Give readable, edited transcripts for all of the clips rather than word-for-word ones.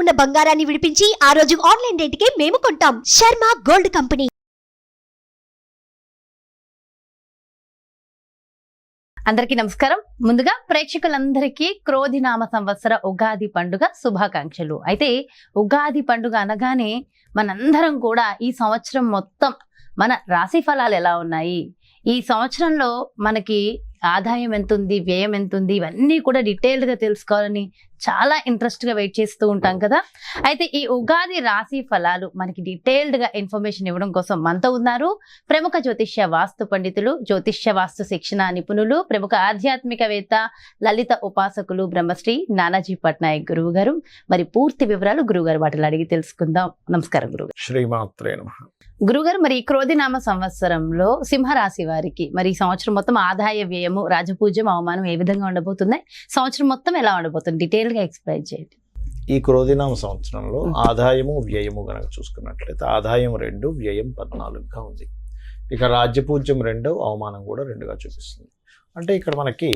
ఉన్న బంగారాన్ని విడిపించి ఆ రోజు ఆన్లైన్ రేటుకే మేము కొంటాం. Sharma gold company. అందరికీ నమస్కారం. ముందుగా ప్రేక్షకులందరికీ క్రోధినామ సంవత్సర ఉగాది పండుగ శుభాకాంక్షలు. అయితే ఉగాది పండుగ అనగానే మనందరం కూడా ఈ సంవత్సరం మొత్తం మన రాశి ఫలాలు ఎలా ఉన్నాయి, ఈ సంవత్సరంలో మనకి ఆదాయం ఎంత ఉంది, వ్యయం ఎంత ఉంది, ఇవన్నీ కూడా డీటెయిల్డ్గా తెలుసుకోవాలని చాలా ఇంట్రెస్ట్గా వెయిట్ చేస్తూ ఉంటాం కదా. అయితే ఈ ఉగాది రాశి ఫలాలు మనకి డీటెయిల్డ్గా ఇన్ఫర్మేషన్ ఇవ్వడం కోసం మనతో ఉన్నారు ప్రముఖ జ్యోతిష్య వాస్తు పండితులు, జ్యోతిష్య వాస్తు శిక్షణ నిపుణులు, ప్రముఖ ఆధ్యాత్మికవేత్త, లలిత ఉపాసకులు బ్రహ్మశ్రీ నానాజీ పట్నాయక్ గురువు గారు. మరి పూర్తి వివరాలు గురువుగారు వాటిని అడిగి తెలుసుకుందాం. నమస్కారం గురుగారు. శ్రీమాత్రే నమః. గురుగారు, మరి ఈ క్రోధినామ సంవత్సరంలో సింహరాశి వారికి మరి ఈ సంవత్సరం మొత్తం ఆదాయ వ్యయము, రాజపూజ్యం, అవమానం ఏ విధంగా ఉండబోతున్నాయి, సంవత్సరం మొత్తం ఎలా ఉండబోతుంది, డీటెయిల్ గా ఎక్స్ప్లెయిన్ చేయండి. ఈ క్రోధినామ సంవత్సరంలో ఆదాయము వ్యయము గనక చూసుకున్నట్లయితే ఆదాయం 2, వ్యయం 14గా ఉంది. ఇక రాజ్యపూజ్యం 2, అవమానం కూడా 2గా చూపిస్తుంది. అంటే ఇక్కడ మనకి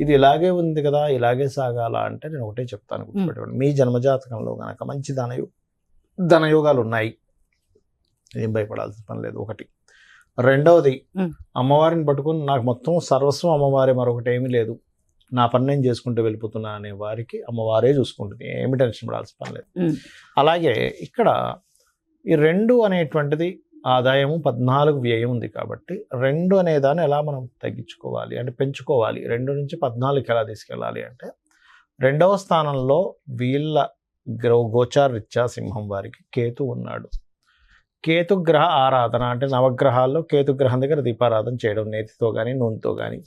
ఇది ఇలాగే ఉంది కదా, ఇలాగే సాగాల అంటే నేను ఒకటే చెప్తాను, గుర్తుపెట్టుకోండి. మీ జన్మజాతకంలో గనక మంచి ధనయోగాలు ఉన్నాయి, ఏం భయపడాల్సిన పని లేదు. ఒకటి. రెండవది, అమ్మవారిని పట్టుకుని నాకు మొత్తం సర్వస్వం అమ్మవారే, మరొకటి ఏమీ లేదు, నా పని నేను చేసుకుంటూ వెళ్ళిపోతున్నా అనే వారికి అమ్మవారే చూసుకుంటుంది, ఏమి టెన్షన్ పడాల్సిన పని లేదు. అలాగే ఇక్కడ ఈ 2 అనేటువంటిది ఆదాయము, 14 వ్యయం ఉంది కాబట్టి 2 అనే దాన్ని ఎలా మనం తగ్గించుకోవాలి అంటే పెంచుకోవాలి. 2 నుంచి 14కి ఎలా తీసుకెళ్ళాలి అంటే 2వ స్థానంలో వీళ్ళ గోచార రీత్యా సింహం వారికి కేతు ఉన్నాడు. కేతుగ్రహ ఆరాధన అంటే నవగ్రహాల్లో కేతుగ్రహం దగ్గర దీపారాధన చేయడం, నేతితో కానీ నూనెతో కానీ.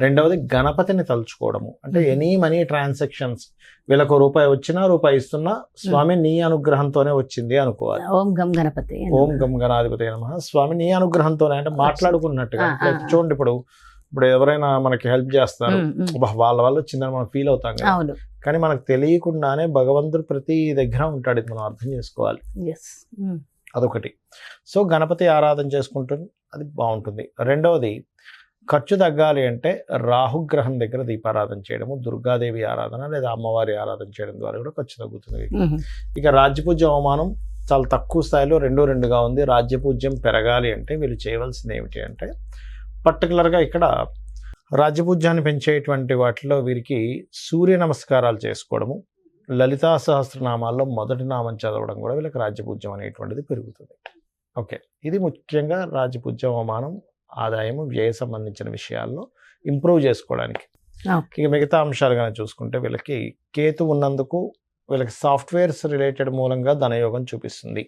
రెండవది గణపతిని తలుచుకోవడము, అంటే ఎనీ మనీ ట్రాన్సాక్షన్స్ వీళ్ళకు రూపాయి వచ్చినా, రూపాయి ఇస్తున్నా స్వామి నీ అనుగ్రహంతోనే వచ్చింది అనుకోవాలి. ఓం గం గణపతి, ఓం గం గణాధిపతి నమః. స్వామి నీ అనుగ్రహంతోనే, అంటే మాట్లాడుకున్నట్టుగా. చూడండి, ఇప్పుడు ఎవరైనా మనకి హెల్ప్ చేస్తారు, వాళ్ళ వల్ల వచ్చిందని మనం ఫీల్ అవుతాం కదా, కానీ మనకు తెలియకుండానే భగవంతుడు ప్రతి దగ్గర ఉంటాడు, ఇది మనం అర్థం చేసుకోవాలి. అదొకటి. సో గణపతి ఆరాధన చేసుకుంటుంది, అది బాగుంటుంది. రెండవది, ఖర్చు తగ్గాలి అంటే రాహుగ్రహం దగ్గర దీపారాధన చేయడము, దుర్గాదేవి ఆరాధన లేదా అమ్మవారి ఆరాధన చేయడం ద్వారా కూడా ఖర్చు తగ్గుతుంది. ఇక రాజ్యపూజ్యం, అవమానం చాలా తక్కువ స్థాయిలో 2గా ఉంది. రాజ్యపూజ్యం పెరగాలి అంటే వీళ్ళు చేయవలసింది ఏమిటి అంటే, పర్టికులర్గా ఇక్కడ రాజ్యపూజ్యాన్ని పెంచేటువంటి వాటిలో వీరికి సూర్య నమస్కారాలు చేసుకోవడము, లలితా సహస్రనామాల్లో మొదటి నామం చదవడం కూడా వీళ్ళకి రాజ్యపూజ్యం అనేటువంటిది పెరుగుతుంది. ఓకే, ఇది ముఖ్యంగా రాజ్యపూజ్యం, అవమానం, ఆదాయము, వ్యయ సంబంధించిన విషయాల్లో ఇంప్రూవ్ చేసుకోవడానికి. ఇక మిగతా అంశాలు కనుక చూసుకుంటే వీళ్ళకి కేతు ఉన్నందుకు వీళ్ళకి సాఫ్ట్వేర్స్ రిలేటెడ్ మూలంగా ధనయోగం చూపిస్తుంది,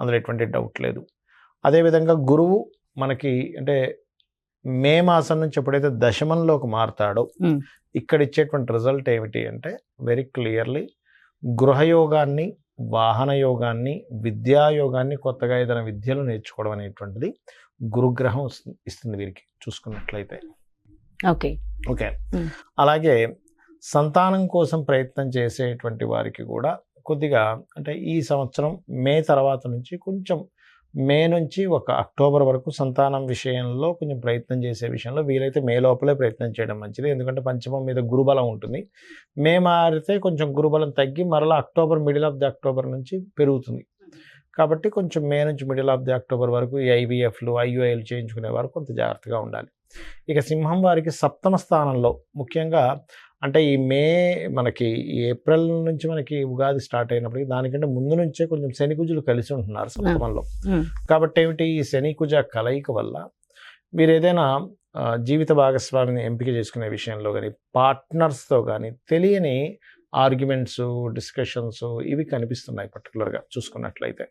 అందులో ఎటువంటి డౌట్ లేదు. అదేవిధంగా గురువు మనకి అంటే మే మాసం నుంచి ఎప్పుడైతే దశమంలోకి మారతాడో ఇక్కడ ఇచ్చేటువంటి రిజల్ట్ ఏమిటి అంటే వెరీ క్లియర్లీ గృహయోగాన్ని, వాహన యోగాన్ని, విద్యాయోగాన్ని, కొత్తగా ఏదైనా విద్యలు నేర్చుకోవడం అనేటువంటిది గురుగ్రహం ఇస్తుంది వీరికి చూసుకున్నట్లయితే. ఓకే. అలాగే సంతానం కోసం ప్రయత్నం చేసేటువంటి వారికి కూడా కొద్దిగా అంటే ఈ సంవత్సరం మే తర్వాత నుంచి కొంచెం మే నుంచి ఒక అక్టోబర్ వరకు సంతానం విషయంలో కొంచెం ప్రయత్నం చేసే విషయంలో వీలైతే మే లోపలే ప్రయత్నం చేయడం మంచిది. ఎందుకంటే పంచమం మీద గురుబలం ఉంటుంది. మే మారితే కొంచెం గురుబలం తగ్గి మరలా October, middle of the October నుంచి పెరుగుతుంది. కాబట్టి కొంచెం మే నుంచి మిడిల్ ఆఫ్ ది అక్టోబర్ వరకు ఈ ఐవీఎఫ్లు, ఐయుఐలు చేయించుకునే వారు కొంత జాగ్రత్తగా ఉండాలి. ఇక సింహం వారికి 7వ స్థానంలో ముఖ్యంగా అంటే ఈ మే మనకి ఏప్రిల్ నుంచి మనకి ఉగాది స్టార్ట్ అయినప్పటికీ దానికంటే ముందు నుంచే కొంచెం శనికుజులు కలిసి ఉంటున్నారు 7వ. కాబట్టి ఏమిటి, ఈ శనికుజ కలయిక వల్ల మీరు ఏదైనా జీవిత భాగస్వామిని ఎంపిక చేసుకునే విషయంలో కానీ, పార్ట్నర్స్తో కానీ తెలియని ఆర్గ్యుమెంట్స్, డిస్కషన్స్ ఇవి కనిపిస్తున్నాయి పర్టికులర్గా చూసుకున్నట్లయితే.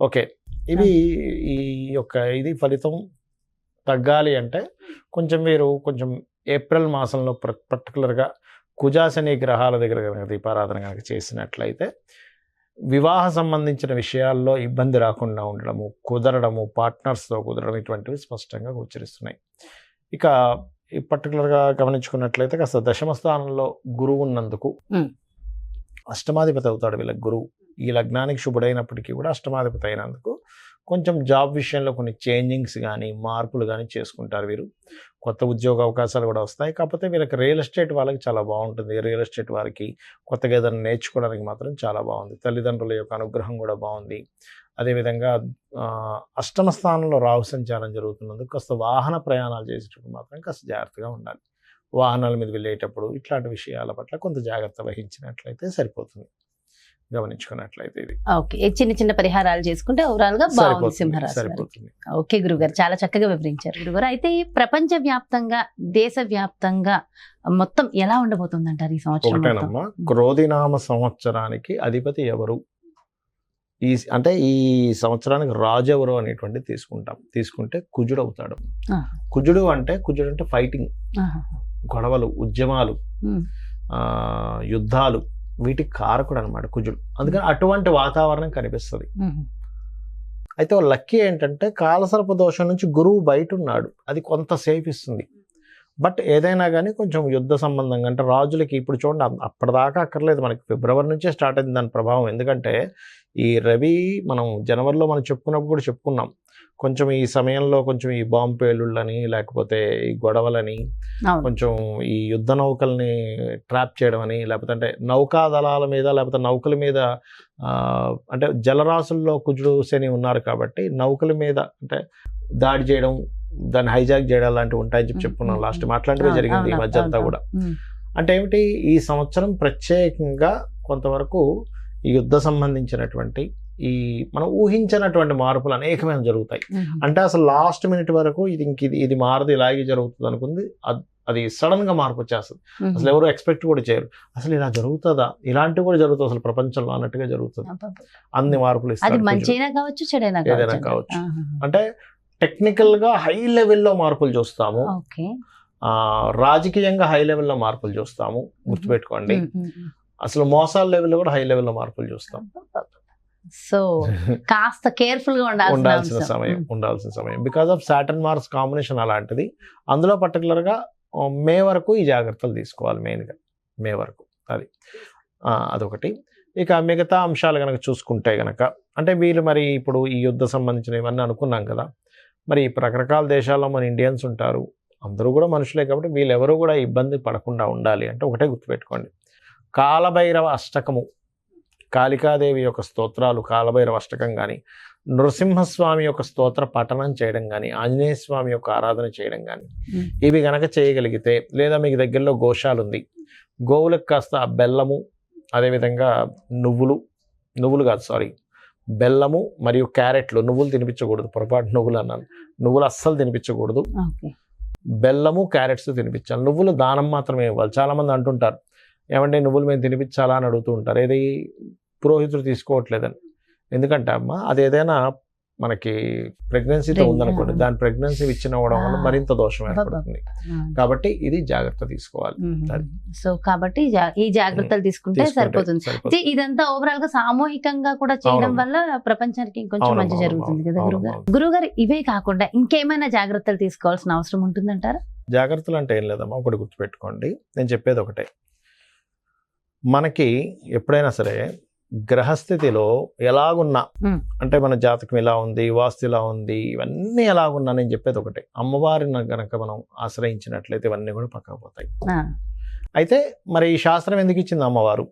ఓకే, ఇవి ఈ యొక్క ఇది ఫలితం తగ్గాలి అంటే కొంచెం మీరు కొంచెం ఏప్రిల్ మాసంలో పర్టికులర్గా కుజాశని గ్రహాల దగ్గర కనుక దీపారాధన కనుక చేసినట్లయితే వివాహ సంబంధించిన విషయాల్లో ఇబ్బంది రాకుండా ఉండడము, కుదరడము, పార్ట్నర్స్తో కుదరడం ఇటువంటివి స్పష్టంగా గోచరిస్తున్నాయి. ఇక ఈ పర్టికులర్గా గమనించుకున్నట్లయితే కాస్త దశమ స్థానంలో గురువు ఉన్నందుకు అష్టమాధిపతి అవుతాడు వీళ్ళకి గురువు. ఈ లగ్నానికి శుభుడైనప్పటికీ కూడా అష్టమాధిపతి అయినందుకు కొంచెం జాబ్ విషయంలో కొన్ని చేంజింగ్స్ కానీ మార్పులు కానీ చేసుకుంటారు వీరు. కొత్త ఉద్యోగ అవకాశాలు కూడా వస్తాయి. కాకపోతే వీళ్ళకి రియల్ ఎస్టేట్ వాళ్ళకి చాలా బాగుంటుంది. రియల్ ఎస్టేట్ వారికి కొత్తగా ఏదైనా నేర్చుకోవడానికి మాత్రం చాలా బాగుంది. తల్లిదండ్రుల యొక్క అనుగ్రహం కూడా బాగుంది. అదేవిధంగా అష్టమ స్థానంలో రాహు సంచారం జరుగుతున్నందుకు కాస్త వాహన ప్రయాణాలు చేసేటప్పుడు మాత్రం కాస్త జాగ్రత్తగా ఉండాలి. వాహనాల మీద వెళ్ళేటప్పుడు ఇట్లాంటి విషయాల పట్ల కొంత జాగ్రత్త వహించినట్లయితే సరిపోతుంది, గమనించుకున్నట్లయితే. ఇది ఓకే, చిన్న చిన్న పరిహారాలు చేసుకుంటే ఓవరాల్ గా బాగుంది సింహరాశి వారికి. సరిపోతుంది. ఓకే గురుగారు, చాలా చక్కగా వివరించారు గురుగారు. అయితే ప్రపంచ వ్యాప్తంగా, దేశ వ్యాప్తంగా మొత్తం ఎలా ఉండబోతుంది అంటారు ఈ సంవత్సరం? ఒకటేనమ్మా, క్రోధినామ సంవత్సరానికి అధిపతి ఎవరు, అంటే ఈ సంవత్సరానికి రాజు ఎవరు అనేటువంటిది తీసుకుంటే కుజుడు అవుతాడు. కుజుడు అంటే ఫైటింగ్, గొడవలు, ఉద్యమాలు, యుద్ధాలు, వీటికి కారకుడు అనమాట కుజుడు. అందుకని అటువంటి వాతావరణం కనిపిస్తుంది. అయితే లక్కీ ఏంటంటే కాలసర్ప దోషం నుంచి గురువు బయట ఉన్నాడు, అది కొంత సేఫ్ ఇస్తుంది. బట్ ఏదైనా కానీ కొంచెం యుద్ధ సంబంధంగా, అంటే రాజులకి ఇప్పుడు చూడండి అప్పటిదాకా అక్కర్లేదు, మనకి ఫిబ్రవరి నుంచే స్టార్ట్ అయింది దాని ప్రభావం. ఎందుకంటే ఈ రవి మనం జనవరిలో మనం చెప్పుకున్నప్పుడు కూడా చెప్పుకున్నాం, కొంచెం ఈ సమయంలో కొంచెం ఈ బాంబు పేలుళ్ళని, లేకపోతే ఈ గొడవలని, కొంచెం ఈ యుద్ధ నౌకల్ని ట్రాప్ చేయడం అని, లేకపోతే అంటే నౌకా దళాల మీద, లేకపోతే నౌకల మీద, అంటే జలరాశుల్లో కుజుడు శని ఉన్నారు కాబట్టి నౌకల మీద అంటే దాడి చేయడం, దాన్ని హైజాక్ చేయడం లాంటివి ఉంటాయని చెప్పుకున్నాం లాస్ట్ మాట్లాంటివే జరిగింది ఈ మధ్య అంతా కూడా. అంటే ఏమిటి, ఈ సంవత్సరం ప్రత్యేకంగా కొంతవరకు ఈ యుద్ధ సంబంధించినటువంటి ఈ మనం ఊహించినటువంటి మార్పులు అనేకమైన జరుగుతాయి. అంటే అసలు లాస్ట్ మినిట్ వరకు ఇది మారదు, ఇలాగే జరుగుతుంది అనుకుంది, అది సడన్ గా మార్పు వచ్చేస్తుంది. అసలు ఎవరు ఎక్స్పెక్ట్ కూడా చేయరు, అసలు ఇలా జరుగుతుందా, ఇలాంటివి కూడా జరుగుతుంది అసలు ప్రపంచంలో అన్నట్టుగా జరుగుతుంది. అన్ని మార్పులు ఏదైనా కావచ్చు. అంటే టెక్నికల్ గా హై లెవెల్లో మార్పులు చూస్తాము, రాజకీయంగా హై లెవెల్లో మార్పులు చూస్తాము, గుర్తుపెట్టుకోండి. అసలు మోసాల లెవెల్లో కూడా హై లెవెల్లో మార్పులు చూస్తాం. సో కాస్త కేర్ఫుల్ గా ఉండాల్సిన సమయం because of Saturn Mars combination అలాంటిది. అందులో పర్టికులర్ గా మే వరకు ఈ జాగ్రత్తలు తీసుకోవాలి, మెయిన్ గా మే వరకు. అదొకటి. ఇక మిగతా అంశాలు కనుక చూసుకుంటే గనక, అంటే వీళ్ళు మరి ఇప్పుడు ఈ యుద్ధ సంబంధించిన ఇవన్నీ అనుకున్నాం కదా, మరి రకరకాల దేశాల్లో మన ఇండియన్స్ ఉంటారు, అందరూ కూడా మనుషులే కాబట్టి వీళ్ళెవరూ కూడా ఇబ్బంది పడకుండా ఉండాలి అంటే ఒకటే గుర్తుపెట్టుకోండి, కాలభైరవ అష్టకము, కాళికాదేవి యొక్క స్తోత్రాలు, కాలభైరవ అష్టకం కానీ, నృసింహస్వామి యొక్క స్తోత్ర పఠనం చేయడం కానీ, ఆంజనేయ స్వామి యొక్క ఆరాధన చేయడం కానీ, ఇవి గనక చేయగలిగితే, లేదా మీకు దగ్గరలో గోశాల ఉంది, గోవులకు కాస్త బెల్లము, అదేవిధంగా నువ్వులు కాదు సారీ బెల్లము మరియు క్యారెట్లు, నువ్వులు తినిపించకూడదు, పొరపాటు నువ్వులు అన్నాను, నువ్వులు అస్సలు తినిపించకూడదు, బెల్లము క్యారెట్స్ తినిపించాలి. నువ్వులు దానం మాత్రమే ఇవ్వాలి. చాలామంది అంటుంటారు, ఏమంటే నువ్వులు మేము తినిపించాలా అని అడుగుతూ ఉంటారు, ఏది పురోహితుడు తీసుకోవట్లేదని. ఎందుకంటే అమ్మ అది ఏదైనా మనకి ప్రెగ్నెన్సీతో ఉందనుకోండి, దాని ప్రెగ్నెన్సీ ఇచ్చినవ్వడం వల్ల మరింత దోషం ఏర్పడుతుంది. కాబట్టి ఇది జాగ్రత్త తీసుకోవాలి. సో కాబట్టి ఈ జాగ్రత్తలు తీసుకుంటే సరిపోతుంది. ఇదంతా ఓవరాల్ గా సామూహికంగా కూడా చేయడం వల్ల ప్రపంచానికి ఇంకొంచెం మంచి జరుగుతుంది కదా గురుగారు. ఇవే కాకుండా ఇంకేమైనా జాగ్రత్తలు తీసుకోవాల్సిన అవసరం ఉంటుందంటారా? జాగ్రత్తలు అంటే ఏం లేదమ్మా, ఒకటి గుర్తుపెట్టుకోండి, నేను చెప్పేది ఒకటే, మనకి ఎప్పుడైనా సరే గ్రహస్థితిలో ఎలాగున్నా, అంటే మన జాతకం ఎలా ఉంది, వాస్తు ఎలా ఉంది, ఇవన్నీ ఎలాగున్నా, నేను చెప్పేది ఒకటే, అమ్మవారిని గనక మనం ఆశ్రయించినట్లయితే ఇవన్నీ కూడా పక్కకు పోతాయి. అయితే మరి ఈ శాస్త్రం ఎందుకు ఇచ్చింది అమ్మవారు?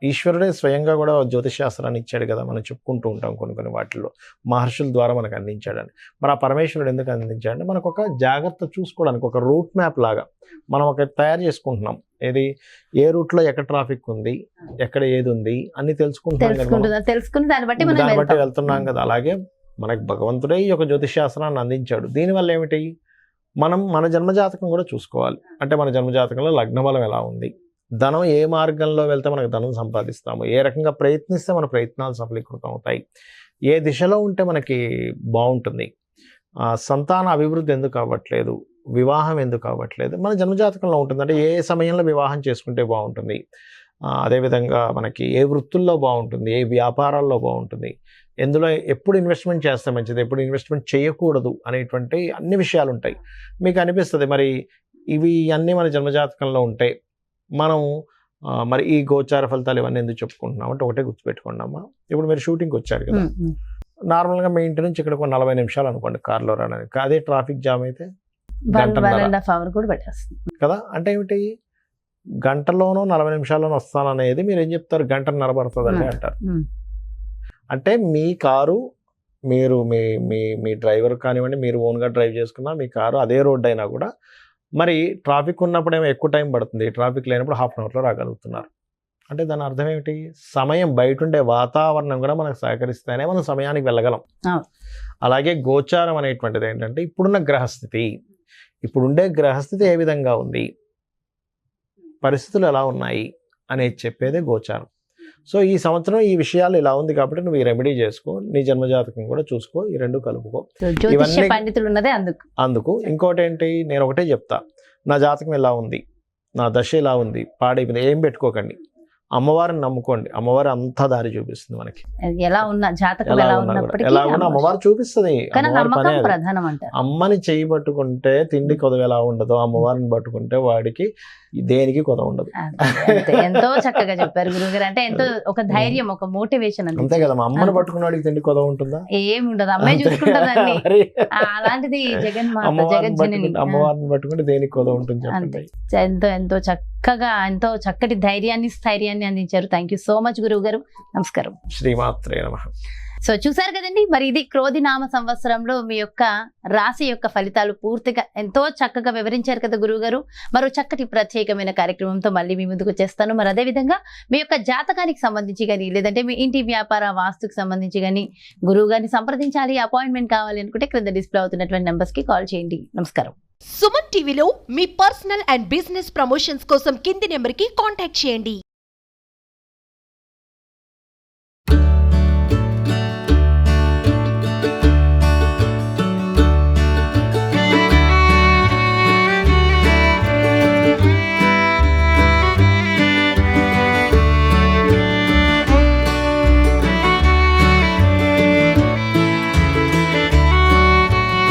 ఈశ్వరుడే స్వయంగా కూడా జ్యోతిష్ శాస్త్రాన్ని ఇచ్చాడు కదా, మనం చెప్పుకుంటూ ఉంటాం కొన్ని వాటిల్లో, మహర్షుల ద్వారా మనకు అందించాడని. మరి ఆ పరమేశ్వరుడు ఎందుకు అందించాడంటే మనకు ఒక జాగ్రత్త చూసుకోవడానికి, ఒక రూట్ మ్యాప్ లాగా మనం ఒక తయారు చేసుకుంటున్నాం. ఏది, ఏ రూట్ లో ఎక్కడ ట్రాఫిక్ ఉంది, ఎక్కడ ఏది ఉంది అన్ని తెలుసుకుని దాన్ని బట్టి వెళ్తున్నాం కదా. అలాగే మనకు భగవంతుడే ఈ యొక్క జ్యోతిష్ శాస్త్రాన్ని అందించాడు. దీనివల్ల ఏమిటి, మనం మన జన్మజాతకం కూడా చూసుకోవాలి. అంటే మన జన్మజాతకంలో లగ్నబలం ఎలా ఉంది, ధనం ఏ మార్గంలో వెళ్తే మనకు ధనం సంపాదిస్తాము, ఏ రకంగా ప్రయత్నిస్తే మన ప్రయత్నాలు సఫలీకృతం అవుతాయి, ఏ దిశలో ఉంటే మనకి బాగుంటుంది, సంతాన అభివృద్ధి ఎందుకు అవ్వట్లేదు, వివాహం ఎందుకు అవ్వట్లేదు, మన జన్మజాతకంలో ఉంటుంది. అంటే ఏ సమయంలో వివాహం చేసుకుంటే బాగుంటుంది, అదేవిధంగా మనకి ఏ వృత్తుల్లో బాగుంటుంది, ఏ వ్యాపారాల్లో బాగుంటుంది, ఎందులో ఎప్పుడు ఇన్వెస్ట్మెంట్ చేస్తే మంచిది, ఎప్పుడు ఇన్వెస్ట్మెంట్ చేయకూడదు అనేటువంటి అన్ని విషయాలు ఉంటాయి. మీకు అనిపిస్తుంది మరి ఇవి అన్నీ మన జన్మజాతకంలో ఉంటాయి, మనం మరి ఈ గోచార ఫలితాలు ఇవన్నీ ఎందుకు చెప్పుకుంటున్నాం అంటే ఒకటే గుర్తుపెట్టుకోండి అమ్మా, ఇప్పుడు మీరు షూటింగ్కి వచ్చారు కదా, నార్మల్గా మీ ఇంటి నుంచి ఇక్కడ 40 నిమిషాలు అనుకోండి కార్లో రావడానికి. అదే ట్రాఫిక్ జామ్ అయితే గంటన్నర 1.5 hours కూడా పెట్టేస్తుంది కదా. అంటే ఏమిటి, గంటలోనో 40 నిమిషాల్లోనో వస్తాననేది మీరు ఏం చెప్తారు, గంటన్నర పడుతుందండి అంటారు. అంటే మీ కారు మీరు మీ మీ మీ డ్రైవర్ కానివ్వండి, మీరు ఓన్గా డ్రైవ్ చేసుకున్నా మీ కారు అదే రోడ్ అయినా కూడా మరి ట్రాఫిక్ ఉన్నప్పుడు ఏమో ఎక్కువ టైం పడుతుంది, ట్రాఫిక్ లేనప్పుడు 1/2 అవర్లో రాగలుగుతున్నారు. అంటే దాని అర్థం ఏమిటి, సమయం బయట ఉండే వాతావరణం కూడా మనకు సహకరిస్తేనే మనం సమయానికి వెళ్ళగలం. అలాగే గోచారం అనేటువంటిది ఏంటంటే ఇప్పుడున్న గ్రహస్థితి, ఇప్పుడుండే గ్రహస్థితి ఏ విధంగా ఉంది, పరిస్థితులు ఎలా ఉన్నాయి అనేది చెప్పేదే గోచారం. సో ఈ సంవత్సరం ఈ విషయాలు ఇలా ఉంది కాబట్టి నువ్వు ఈ రెమెడీ చేసుకో, నీ జన్మజాతకం కూడా చూసుకో, ఈ రెండు కలుపుకో. జ్యోతిష్య పండితులు ఉన్నదే అందుకు. ఇంకోటి ఏంటి, నేను ఒకటే చెప్తా, నా జాతకం ఎలా ఉంది, నా దశ ఎలా ఉంది, పాడైపోయింది ఏం పెట్టుకోకండి, అమ్మవారిని నమ్ముకోండి. అమ్మవారి అంతా దారి చూపిస్తుంది మనకి. ఎలా ఉన్నా జాతకం ఎలా ఉన్నప్పటికీ ఎలా ఉన్నా అమ్మవారు చూపిస్తుంది. ప్రధానం అంటారు. అమ్మని చేయి పట్టుకుంటే తిండి కొదవ ఎలా ఉండదో, అమ్మవారిని పట్టుకుంటే వాడికి దేనికి కొదవ ఉండదు. ఎంతో చక్కగా చెప్పారు గురుగారు. అంటే ఎంతో ఒక ధైర్యం, ఒక మోటివేషన్ అంతే కదా. అమ్మని పట్టుకున్న వాడికి తిండి కొదవ ఉంటుందా? ఏమి ఉండదు, అమ్మాయి చూసుకుంటుందండి. అలాంటిది జగన్మాత అమ్మవారిని పట్టుకుంటే దేనికి కొదవ ఉంటుంది చెప్పండి. ఎంతో చక్కగా, ఎంతో చక్కటి ధైర్యాన్ని, స్థైర్యాన్ని అందించారు. థ్యాంక్ యూ సో మచ్ గురువు గారు. నమస్కారం. శ్రీమాత్రే నమః. సో చూసారు కదండి, మరి ఇది క్రోధినామ సంవత్సరంలో మీ యొక్క రాశి యొక్క ఫలితాలు పూర్తిగా ఎంతో చక్కగా వివరించారు కదా గురువు గారు. మరో చక్కటి ప్రత్యేకమైన కార్యక్రమంతో మళ్ళీ మీ ముందుకు వచ్చేస్తాను. మరి అదేవిధంగా మీ యొక్క జాతకానికి సంబంధించి కానీ, లేదంటే మీ ఇంటి వ్యాపార వాస్తుకు సంబంధించి కానీ గురువు గారిని సంప్రదించాలి, అపాయింట్మెంట్ కావాలి అనుకుంటే క్రింద డిస్ప్లే అవుతున్నటువంటి నెంబర్స్ కి కాల్ చేయండి. నమస్కారం. సుమన్ టీవీలో మీ పర్సనల్ అండ్ బిజినెస్ ప్రమోషన్స్ కోసం కింది నెంబర్ కి కాంటాక్ట్ చేయండి.